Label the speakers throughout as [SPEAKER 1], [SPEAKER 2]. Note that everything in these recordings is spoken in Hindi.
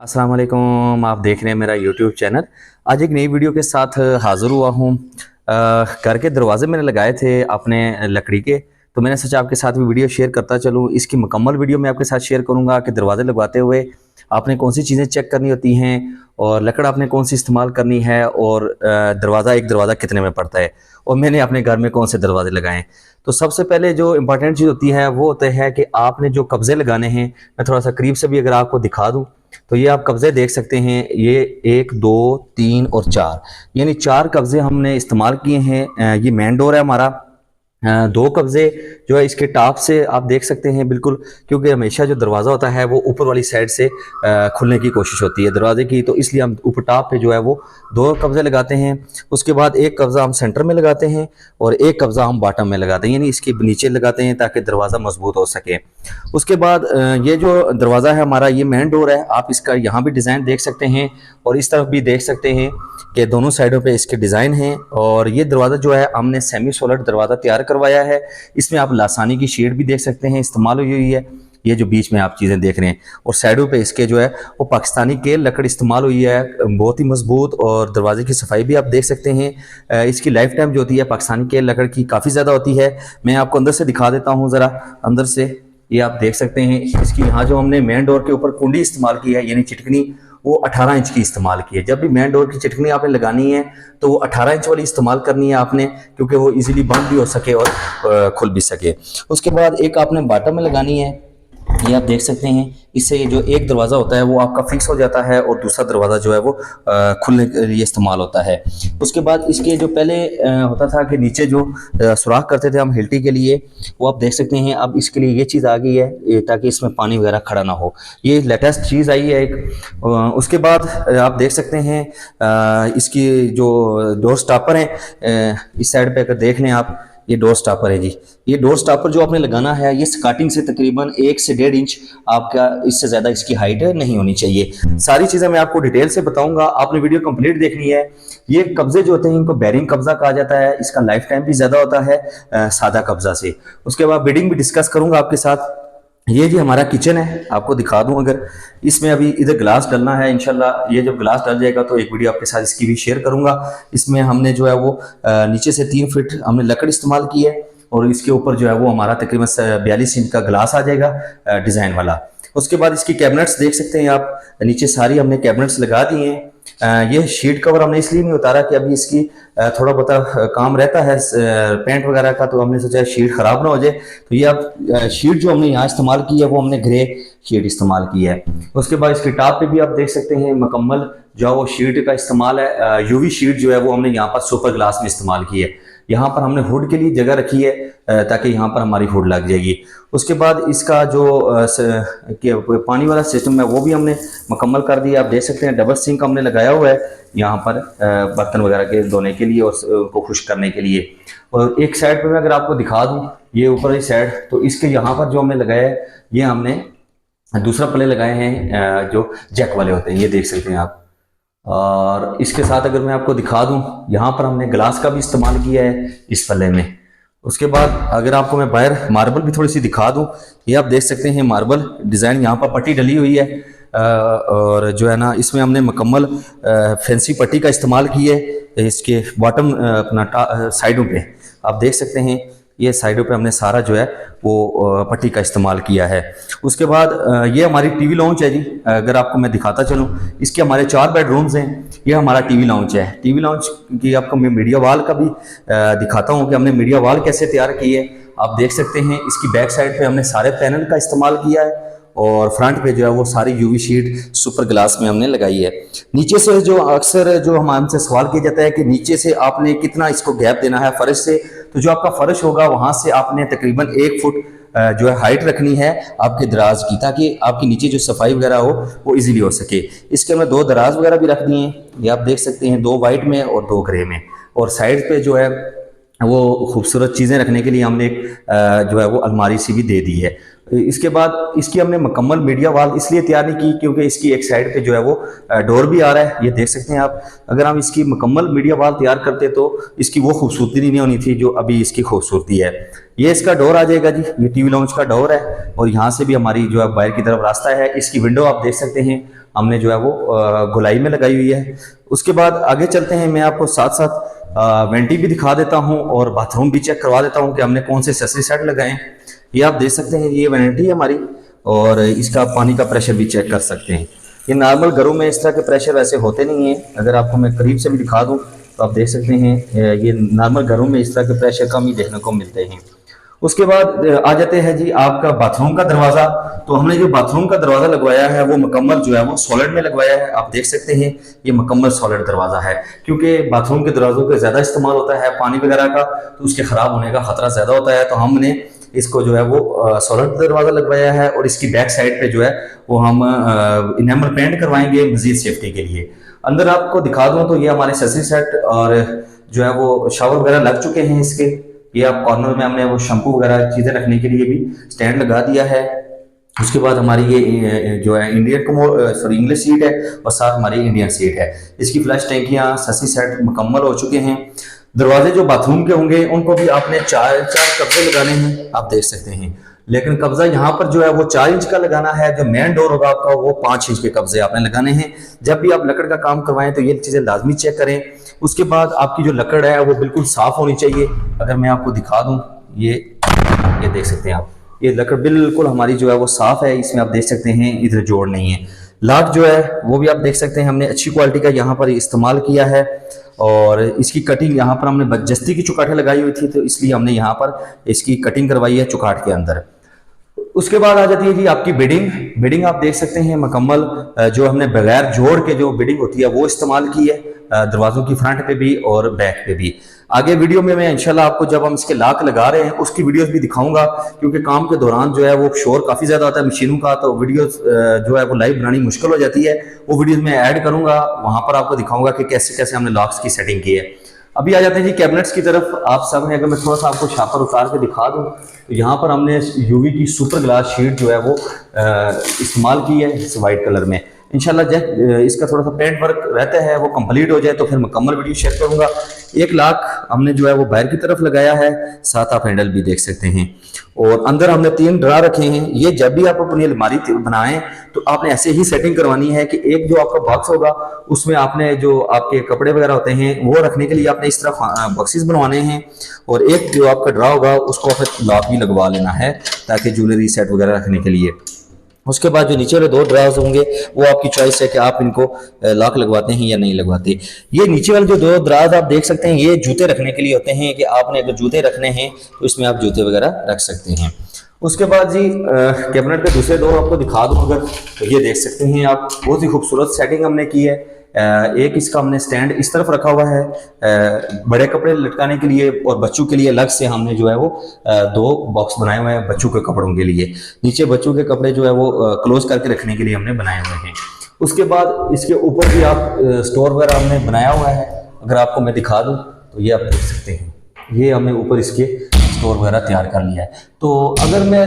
[SPEAKER 1] अस्सलाम वालेकुम, आप देख रहे हैं मेरा यूट्यूब चैनल। आज एक नई वीडियो के साथ हाज़िर हुआ हूँ। घर के दरवाजे मैंने लगाए थे अपने लकड़ी के, तो मैंने सोचा आपके साथ भी वीडियो शेयर करता चलूँ। इसकी मुकम्मल वीडियो मैं आपके साथ शेयर करूँगा कि दरवाजे लगवाते हुए आपने कौन सी चीज़ें चेक करनी होती हैं और लकड़ आपने कौन सी इस्तेमाल करनी है और एक दरवाज़ा कितने में पड़ता है और मैंने अपने घर में कौन से दरवाजे लगाए हैं। तो सबसे पहले जो इम्पोर्टेंट चीज़ होती है वो होता है कि आपने जो कब्ज़े लगाने हैं, मैं थोड़ा सा करीब से भी अगर आपको दिखा दूँ तो ये आप कब्जे देख सकते हैं। ये 1 2 3 और 4 यानी 4 कब्जे हमने इस्तेमाल किए हैं। ये मेन डोर है हमारा। 2 कब्जे जो है इसके टॉप से आप देख सकते हैं बिल्कुल, क्योंकि हमेशा जो दरवाज़ा होता है वो ऊपर वाली साइड से खुलने की कोशिश होती है दरवाजे की, तो इसलिए हम ऊपर टॉप पे जो है वो 2 कब्जे लगाते हैं। उसके बाद एक कब्जा हम सेंटर में लगाते हैं और एक कब्जा हम बॉटम में लगाते हैं, यानी इसके नीचे लगाते हैं ताकि दरवाज़ा मजबूत हो सके। उसके बाद ये जो दरवाज़ा है हमारा, ये मेन डोर है। आप इसका यहाँ भी डिज़ाइन देख सकते हैं और इस तरफ भी देख सकते हैं कि दोनों साइडों पे इसके डिज़ाइन हैं। और ये दरवाज़ा जो है हमने सेमी सोलिड दरवाज़ा तैयार करवाया है। इसमें आप लासानी की शीट भी देख सकते हैं इस्तेमाल हुई हुई है। ये जो बीच में आप चीज़ें देख रहे हैं और साइडों पे इसके जो है वो पाकिस्तानी केल लकड़ इस्तेमाल हुई है, बहुत ही मजबूत। और दरवाजे की सफाई भी आप देख सकते हैं। इसकी लाइफ टाइम जो होती है पाकिस्तानी केल लकड़ की काफ़ी ज़्यादा होती है। मैं आपको अंदर से दिखा देता हूँ ज़रा। अंदर से ये आप देख सकते हैं, इसकी यहाँ जो हमने मेन डोर के ऊपर कुंडी इस्तेमाल की है, यानी चिटकनी, वो 18 इंच की इस्तेमाल की है। जब भी मेन डोर की चिटकनी आपने लगानी है तो वो 18 इंच वाली इस्तेमाल करनी है आपने, क्योंकि वो इजीली बंद भी हो सके और खुल भी सके। उसके बाद एक आपने बॉटम में लगानी है, ये आप देख सकते हैं। इससे ये जो एक दरवाज़ा होता है वो आपका फिक्स हो जाता है और दूसरा दरवाज़ा जो है वो खुलने के लिए इस्तेमाल होता है। उसके बाद इसके जो पहले होता था कि नीचे जो सुराख करते थे हम हिल्टी के लिए, वो आप देख सकते हैं। अब इसके लिए ये चीज़ आ गई है ताकि इसमें पानी वगैरह खड़ा ना हो, ये लेटेस्ट चीज़ आई है एक। उसके बाद आप देख सकते हैं इसकी जो डोर स्टॉपर है, इस साइड पे अगर देख लें आप, ये डोर स्टॉपर है जी। ये डोर स्टॉपर जो आपने लगाना है, ये स्टार्टिंग से तकरीबन 1 से 1.5 इंच, आपका इससे ज़्यादा इसकी हाइट नहीं होनी चाहिए। सारी चीज़ें मैं आपको डिटेल से बताऊंगा, आपने वीडियो कंप्लीट देखनी है। ये कब्जे जो होते हैं इनको बैरिंग कब्जा कहा जाता है। इसका लाइफ टाइम भी ज़्यादा होता है सादा कब्जा से। उसके बाद बिडिंग भी डिस्कस करूंगा आपके साथ। ये जी हमारा किचन है, आपको दिखा दूं अगर। इसमें अभी इधर ग्लास डलना है इंशाल्लाह। ये जब ग्लास डल जाएगा तो एक वीडियो आपके साथ इसकी भी शेयर करूंगा। इसमें हमने जो है वो नीचे से 3 फीट हमने लकड़ इस्तेमाल की है और इसके ऊपर जो है वो हमारा तकरीबन 42 इंच का ग्लास आ जाएगा डिज़ाइन वाला। उसके बाद इसकी कैबिनेट्स देख सकते हैं आप, नीचे सारी हमने कैबिनेट्स लगा दिए हैं। ये शीट कवर हमने इसलिए नहीं उतारा कि अभी इसकी थोड़ा बहुत काम रहता है पेंट वगैरह का, तो हमने सोचा शीट ख़राब ना हो जाए। तो ये अब शीट जो हमने यहाँ इस्तेमाल की है वो हमने ग्रे शीट इस्तेमाल की है। उसके बाद इसके टॉप पे भी आप देख सकते हैं मुकम्मल जो है वो शीट का इस्तेमाल है। यूवी शीट जो है वो हमने यहाँ पर सुपर ग्लास में इस्तेमाल की है। यहाँ पर हमने हुड के लिए जगह रखी है ताकि यहाँ पर हमारी हुड लग जाएगी। उसके बाद इसका जो पानी वाला सिस्टम है वो भी हमने मुकम्मल कर दिया। आप देख सकते हैं डबल सिंक हमने लगाया हुआ है यहाँ पर बर्तन वगैरह के धोने के लिए और उनको खुश करने के लिए। और एक साइड पर मैं अगर आपको दिखा दूँ, ये ऊपर ही साइड, तो इसके यहाँ पर जो हमने लगाया है, ये हमने दूसरा पल्ले लगाए हैं जो जैक वाले होते हैं, ये देख सकते हैं आप। और इसके साथ अगर मैं आपको दिखा दूं, यहाँ पर हमने ग्लास का भी इस्तेमाल किया है इस पल्ले में। उसके बाद अगर आपको मैं बाहर मार्बल भी थोड़ी सी दिखा दूं, ये आप देख सकते हैं मार्बल डिज़ाइन, यहाँ पर पट्टी डली हुई है और जो है ना इसमें हमने मुकम्मल फैंसी पट्टी का इस्तेमाल की है। इसके बॉटम अपना साइडों पे आप देख सकते हैं, ये साइडों पे हमने सारा जो है वो पट्टी का इस्तेमाल किया है। उसके बाद ये हमारी टीवी लाउंज है जी। अगर आपको मैं दिखाता चलूँ, इसके हमारे 4 बेडरूम्स हैं। ये हमारा टीवी लाउंज है। टीवी लाउंज की आपको मैं मीडिया वॉल का भी दिखाता हूँ कि हमने मीडिया वॉल कैसे तैयार की है। आप देख सकते हैं इसकी बैक साइड पे हमने सारे पैनल का इस्तेमाल किया है और फ्रंट पे जो है वो सारी यूवी शीट सुपर ग्लास में हमने लगाई है। नीचे से जो अक्सर जो हमसे सवाल किया जाता है कि नीचे से आपने कितना इसको गैप देना है फर्श से, तो जो आपका फर्श होगा वहां से आपने तकरीबन 1 फुट जो है हाइट रखनी है आपके दराज की, ताकि आपकी नीचे जो सफाई वगैरह हो वो इजीली हो सके। इसके अंदर 2 दराज वगैरह भी रख दिए हैं, ये आप देख सकते हैं, 2 वाइट में और 2 ग्रे में। और साइड पे जो है वो खूबसूरत चीज़ें रखने के लिए हमने एक जो है वो अलमारी सी भी दे दी है। इसके बाद इसकी हमने मुकम्मल मीडिया वाल इसलिए तैयार नहीं की क्योंकि इसकी एक साइड पे जो है वो डोर भी आ रहा है, ये देख सकते हैं आप। अगर हम इसकी मुकम्मल मीडिया वाल तैयार करते तो इसकी वो खूबसूरती नहीं होनी थी जो अभी इसकी खूबसूरती है। ये इसका डोर आ जाएगा जी, ये टीवी लाउंज का डोर है और यहाँ से भी हमारी जो है बाहर की तरफ रास्ता है। इसकी विंडो आप देख सकते हैं हमने जो है वो गोलाई में लगाई हुई है। उसके बाद आगे चलते हैं, मैं आपको साथ साथ वेंटी भी दिखा देता हूँ और बाथरूम भी चेक करवा देता हूँ कि हमने कौन से एक्सेसरी सेट लगाए हैं। ये आप देख सकते हैं, ये वैनिटी है हमारी और इसका पानी का प्रेशर भी चेक कर सकते हैं। ये नॉर्मल घरों में इस तरह के प्रेशर वैसे होते नहीं हैं, अगर आपको मैं करीब से भी दिखा दूं तो आप देख सकते हैं ये नॉर्मल घरों में इस तरह के प्रेशर कम ही देखने को मिलते हैं। उसके बाद आ जाते हैं जी आपका बाथरूम का दरवाज़ा। तो हमने जो बाथरूम का दरवाज़ा लगवाया है वो मुकम्मल जो है वो सॉलिड में लगवाया है। आप देख सकते हैं ये मुकम्मल सॉलिड दरवाज़ा है, क्योंकि बाथरूम के दरवाज़ों का ज़्यादा इस्तेमाल होता है पानी वगैरह का, तो उसके ख़राब होने का ख़तरा ज़्यादा होता है। तो हमने इसको जो है वो सॉलिड दरवाज़ा लगवाया है और इसकी बैक साइड पे जो है वो हम इनेमल पेंट करवाएंगे मज़ीद सेफ्टी के लिए। अंदर आपको दिखा दूँ तो ये हमारे एक्सेसरी सेट और जो है वो शावर वगैरह लग चुके हैं इसके। ये आप कॉर्नर में हमने वो शैम्पू वगैरह चीज़ें रखने के लिए भी स्टैंड लगा दिया है। उसके बाद हमारी ये जो है इंग्लिश सीट है और साथ हमारी इंडियन सीट है। इसकी फ्लैश टैंकियाँ एक्सेसरी सेट मुकम्मल हो चुके हैं। दरवाजे जो बाथरूम के होंगे उनको भी आपने चार कब्जे लगाने हैं, आप देख सकते हैं, लेकिन कब्जा यहाँ पर जो है वो 4 इंच का लगाना है। जो मेन डोर होगा आपका वो 5 इंच के कब्जे आपने लगाने हैं। जब भी आप लकड़ का काम करवाएं तो ये चीज़ें लाजमी चेक करें। उसके बाद आपकी जो लकड़ है वो बिल्कुल साफ होनी चाहिए। अगर मैं आपको दिखा दूं, ये देख सकते हैं आप, ये लकड़ बिल्कुल हमारी जो है वो साफ है, इसमें आप देख सकते हैं इधर जोड़ नहीं है। लाख जो है वो भी आप देख सकते हैं हमने अच्छी क्वालिटी का यहाँ पर इस्तेमाल किया है और इसकी कटिंग यहाँ पर हमने बजस्ती की चुकाटें लगाई हुई थी, तो इसलिए हमने यहाँ पर इसकी कटिंग करवाई है चुकाट के अंदर। उसके बाद आ जाती है जी आपकी बिडिंग आप देख सकते हैं मुकम्मल जो हमने बगैर जोड़ के जो बिडिंग होती है वो इस्तेमाल की है, दरवाजों की फ्रंट पे भी और बैक पे भी। आगे वीडियो में मैं इंशाल्लाह आपको जब हम इसके लाक लगा रहे हैं उसकी वीडियोस भी दिखाऊंगा, क्योंकि काम के दौरान जो है वो शोर काफ़ी ज़्यादा आता है मशीनों का, तो वीडियोस जो है वो लाइव बनानी मुश्किल हो जाती है। वो वीडियोस मैं ऐड करूंगा, वहां पर आपको दिखाऊंगा कि कैसे कैसे हमने लॉक्स की सेटिंग की है। अभी आ जाते हैं जी कैबिनेट्स की तरफ। आप सब हैं, अगर मैं थोड़ा सा आपको शापर उतार के दिखा दूं तो यहाँ पर हमने यूवी की सुपर ग्लास शीट जो है वो इस्तेमाल की है इस वाइट कलर में। इंशाल्लाह जब इसका थोड़ा सा पेंट वर्क रहता है वो कंप्लीट हो जाए तो फिर मुकम्मल वीडियो शेयर करूंगा। 1 लाख हमने जो है वो बाहर की तरफ लगाया है, साथ आप हैंडल भी देख सकते हैं और अंदर हमने 3 ड्रा रखे हैं। ये जब भी आप अपनी अलमारी बनाएं तो आपने ऐसे ही सेटिंग करवानी है कि एक जो आपका बॉक्स होगा उसमें आपने जो आपके कपड़े वगैरह होते हैं वो रखने के लिए आपने इस तरह बॉक्सेस बनवाने हैं और एक जो आपका ड्रा होगा उसको आपने लॉक भी लगवा लेना है ताकि ज्वेलरी सेट वगैरह रखने के लिए। उसके बाद जो नीचे वाले 2 ड्रावर्स होंगे वो आपकी चॉइस है कि आप इनको लॉक लगवाते हैं या नहीं लगवाते। ये नीचे वाले जो 2 ड्रावर्स आप देख सकते हैं ये जूते रखने के लिए होते हैं कि आपने अगर जूते रखने हैं तो इसमें आप जूते वगैरह रख सकते हैं। उसके बाद जी कैबिनेट के दूसरे डोर आपको दिखा दूं अगर, तो ये देख सकते हैं आप, बहुत ही खूबसूरत सेटिंग हमने की है। एक इसका हमने स्टैंड इस तरफ रखा हुआ है बड़े कपड़े लटकाने के लिए और बच्चों के लिए अलग से हमने जो है वो 2 बॉक्स बनाए हुए हैं बच्चों के कपड़ों के लिए। नीचे बच्चों के कपड़े जो है वो क्लोज करके रखने के लिए हमने बनाए हुए हैं। उसके बाद इसके ऊपर भी आप स्टोर वगैरह हमने बनाया हुआ है, अगर आपको मैं दिखा दूँ तो ये आप देख सकते हैं, ये हमने ऊपर इसके स्टोर वगैरह तैयार कर लिया है। तो अगर मैं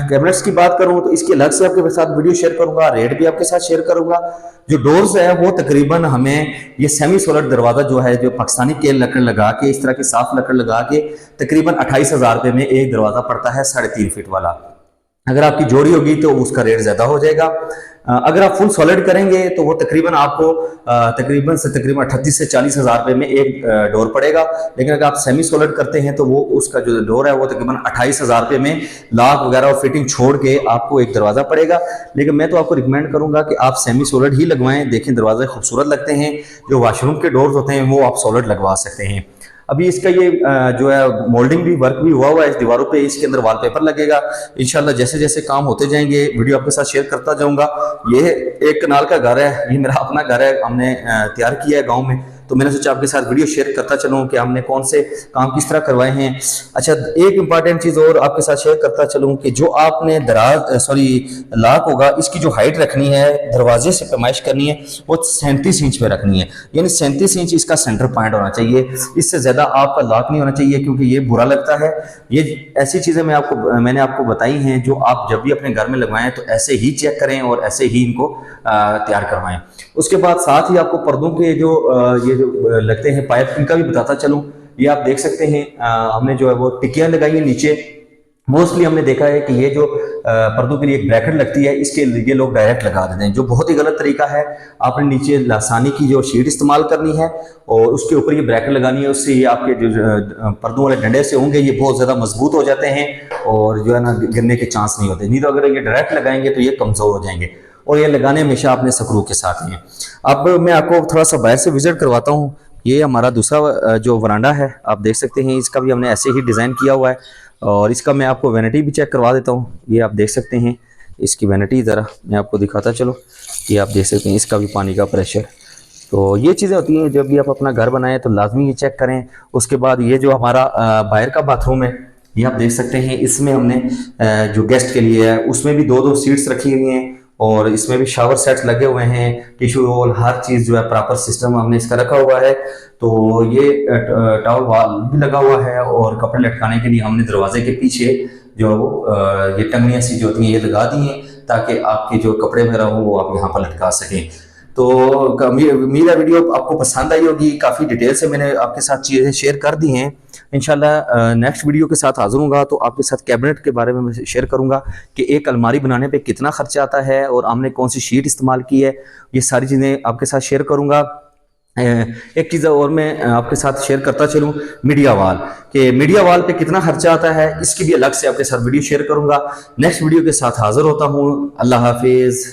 [SPEAKER 1] कैबिनेट्स की बात करूं तो इसके अलग से आपके साथ वीडियो शेयर करूंगा, रेट भी आपके साथ शेयर करूंगा। जो डोर्स है वो तकरीबन हमें ये सेमी सोलर दरवाजा जो है जो पाकिस्तानी केल लकड़ लगा के इस तरह की साफ लकड़ लगा के तकरीबन 28,000 रुपये में एक दरवाजा पड़ता है 3.5 फीट वाला। अगर आपकी जोड़ी होगी तो उसका रेट ज्यादा हो जाएगा। अगर आप फुल सॉलिड करेंगे तो वो तकरीबन आपको तकरीबन 38 से 40 हज़ार रुपये में एक डोर पड़ेगा। लेकिन अगर आप सेमी सॉलिड करते हैं तो वो उसका जो डोर है वो तकरीबन 28,000 रुपये में लॉक वगैरह और फिटिंग छोड़ के आपको एक दरवाज़ा पड़ेगा। लेकिन मैं तो आपको रिकमेंड करूंगा कि आप सेमी सॉलिड ही लगवाएं, देखें दरवाजे खूबसूरत लगते हैं। जो वॉशरूम के डोर्स होते हैं वो आप सॉलिड लगवा सकते हैं। अभी इसका ये जो है मोल्डिंग भी वर्क भी हुआ है इस दीवारों पे, इसके अंदर वॉलपेपर लगेगा। इंशाल्लाह जैसे जैसे काम होते जाएंगे वीडियो आपके साथ शेयर करता जाऊंगा। ये एक कनाल का घर है, ये मेरा अपना घर है, हमने तैयार किया है गांव में। तो मैंने सोचा आपके साथ वीडियो शेयर करता चलूँ कि हमने कौन से काम किस तरह करवाए हैं। अच्छा, एक इंपॉर्टेंट चीज़ और आपके साथ शेयर करता चलूँ कि जो आपने लॉक होगा, इसकी जो हाइट रखनी है, दरवाजे से पैमाइश करनी है, वो 37 इंच पे रखनी है, यानी 37 इंच इसका सेंटर पॉइंट होना चाहिए। इससे ज़्यादा आपका लॉक नहीं होना चाहिए क्योंकि ये बुरा लगता है। ये ऐसी चीज़ें मैंने आपको बताई हैं जो आप जब भी अपने घर में लगवाएं तो ऐसे ही चेक करें और ऐसे ही इनको तैयार करवाएं। उसके बाद साथ ही आपको पर्दों के ये जो लगते हैं पाइप, इनका भी बताता चलूँ। ये आप देख सकते हैं, हमने जो है वो टिकियाँ लगाई हैं नीचे। मोस्टली हमने देखा है कि ये जो पर्दों के लिए एक ब्रैकेट लगती है, इसके लिए लोग डायरेक्ट लगा देते हैं, जो बहुत ही गलत तरीका है। आपने नीचे लासानी की जो शीट इस्तेमाल करनी है और उसके ऊपर ये ब्रैकेट लगानी है। उससे ये आपके जो पर्दों वाले डंडे से होंगे, ये बहुत ज़्यादा मजबूत हो जाते हैं और जो है ना गिरने के चांस नहीं होते। नहीं तो अगर ये डायरेक्ट लगाएंगे तो ये कमज़ोर हो जाएंगे, और ये लगाने हमेशा अपने स्क्रू के साथ ही हैं। अब मैं आपको थोड़ा सा बाहर से विजिट करवाता हूँ। ये हमारा दूसरा जो वरांडा है, आप देख सकते हैं, इसका भी हमने ऐसे ही डिज़ाइन किया हुआ है। और इसका मैं आपको वैनिटी भी चेक करवा देता हूँ। ये आप देख सकते हैं इसकी वैनिटी, ज़रा मैं आपको दिखाता चलो। ये आप देख सकते हैं, इसका भी पानी का प्रेशर। तो ये चीज़ें होती हैं, जब भी आप अपना घर बनाएं तो लाजमी ये चेक करें। उसके बाद ये जो हमारा बाहर का बाथरूम है, ये आप देख सकते हैं, इसमें हमने जो गेस्ट के लिए है उसमें भी 2-2 सीट्स रखी हुई हैं और इसमें भी शावर सेट्स लगे हुए हैं, टिश्यू रोल, हर चीज़ जो है प्रॉपर सिस्टम हमने इसका रखा हुआ है। तो ये टॉवल वॉल भी लगा हुआ है और कपड़े लटकाने के लिए हमने दरवाजे के पीछे जो ये टंगनियाँ सी जो होती हैं ये लगा दी हैं, ताकि आपके जो कपड़े वगैरह हों वो आप यहाँ पर लटका सकें। तो मेरा वीडियो आपको पसंद आई होगी, काफ़ी डिटेल से मैंने आपके साथ चीज़ें शेयर कर दी हैं। इंशाल्लाह नेक्स्ट वीडियो के साथ हाजिर होऊंगा तो आपके साथ कैबिनेट के बारे में मैं शेयर करूंगा कि एक अलमारी बनाने पे कितना खर्चा आता है और हमने कौन सी शीट इस्तेमाल की है। ये सारी चीज़ें आपके साथ शेयर करूंगा। एक चीज़ और मैं आपके साथ शेयर करता चलूँ, मीडिया वाल, कि मीडिया वाल पे कितना खर्चा आता है, इसकी भी अलग से आपके साथ वीडियो शेयर करूंगा। नेक्स्ट वीडियो के साथ हाजिर होता हूँ। अल्लाह हाफिज़।